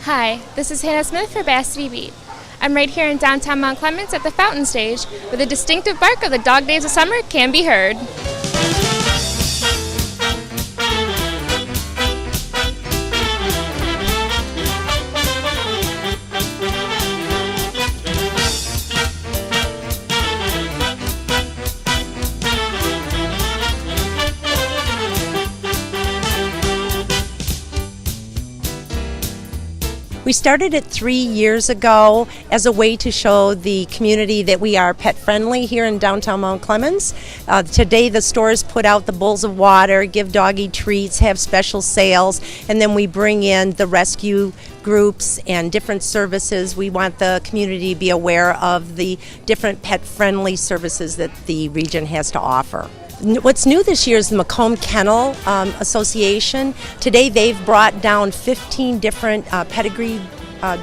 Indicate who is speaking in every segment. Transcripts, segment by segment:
Speaker 1: Hi, this is Hannah Smith for Bass City Beat. I'm right here in downtown Mount Clemens at the Fountain Stage, where the distinctive bark of the dog days of summer can be heard.
Speaker 2: We started it 3 years ago as a way to show the community that we are pet friendly here in downtown Mount Clemens. Today the stores put out the bowls of water, give doggy treats, have special sales, and then we bring in the rescue groups and different services. We want the community to be aware of the different pet friendly services that the region has to offer. What's new this year is the Macomb Kennel Association. Today they've brought down 15 different pedigree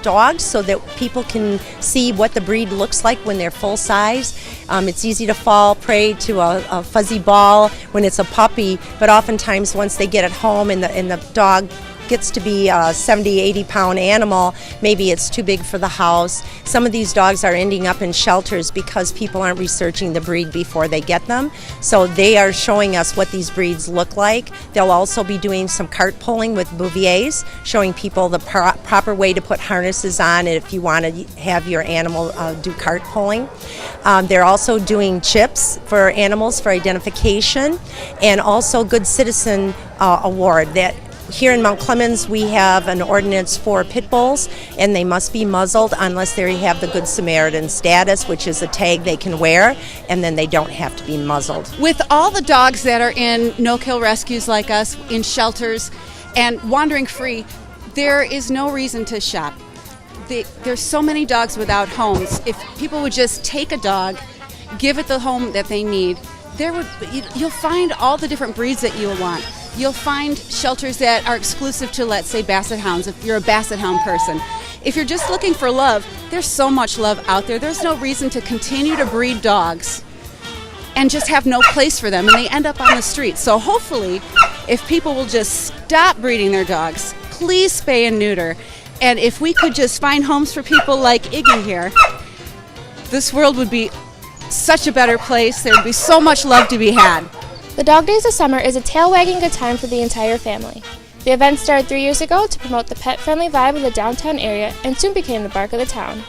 Speaker 2: dogs so that people can see what the breed looks like when they're full size. It's easy to fall prey to a fuzzy ball when it's a puppy, but oftentimes once they get it home and the dog gets to be a 70, 80 pound animal, maybe it's too big for the house. Some of these dogs are ending up in shelters because people aren't researching the breed before they get them. So they are showing us what these breeds look like. They'll also be doing some cart pulling with bouviers, showing people the proper way to put harnesses on if you want to have your animal do cart pulling. They're also doing chips for animals for identification, and also Good Citizen Award. That here in Mount Clemens, we have an ordinance for pit bulls, and they must be muzzled unless they have the Good Samaritan status, which is a tag they can wear, and then they don't have to be muzzled.
Speaker 3: With all the dogs that are in no-kill rescues like us, in shelters, and wandering free, there is no reason to shop. There's so many dogs without homes. If people would just take a dog, give it the home that they need, you'll find all the different breeds that you want. You'll find shelters that are exclusive to, let's say, Basset Hounds, if you're a Basset Hound person. If you're just looking for love, there's so much love out there. There's no reason to continue to breed dogs and just have no place for them, and they end up on the street. So hopefully, if people will just stop breeding their dogs, please spay and neuter. And if we could just find homes for people like Iggy here, this world would be such a better place. There would be so much love to be had.
Speaker 1: The Dog Days of Summer is a tail-wagging good time for the entire family. The event started 3 years ago to promote the pet-friendly vibe of the downtown area and soon became the bark of the town.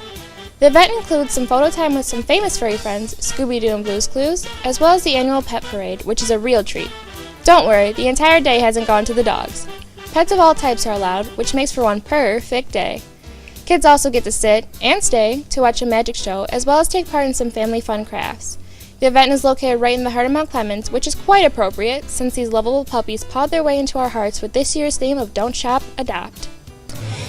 Speaker 1: The event includes some photo time with some famous furry friends, Scooby-Doo and Blue's Clues, as well as the annual pet parade, which is a real treat. Don't worry, the entire day hasn't gone to the dogs. Pets of all types are allowed, which makes for one perfect day. Kids also get to sit and stay to watch a magic show, as well as take part in some family fun crafts. The event is located right in the heart of Mount Clemens, which is quite appropriate since these lovable puppies pawed their way into our hearts with this year's theme of Don't Shop, Adopt.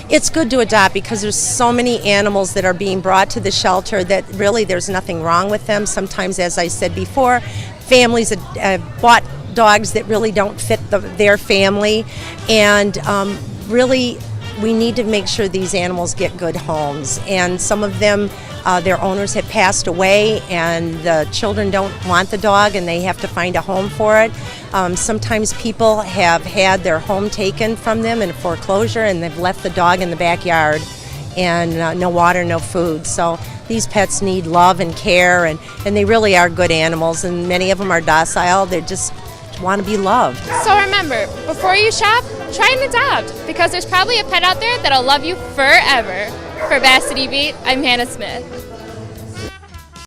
Speaker 2: It's good to adopt because there's so many animals that are being brought to the shelter that really there's nothing wrong with them. Sometimes, as I said before, families have bought dogs that really don't fit their family, and really we need to make sure these animals get good homes. And some of them, their owners have passed away and the children don't want the dog and they have to find a home for it. Sometimes people have had their home taken from them in foreclosure and they've left the dog in the backyard and no water, no food. So these pets need love and care, and they really are good animals, and many of them are docile. They just want to be loved.
Speaker 1: So remember, before you shop, try and adopt, because there's probably a pet out there that'll love you forever. For Bass City Beat, I'm Hannah Smith.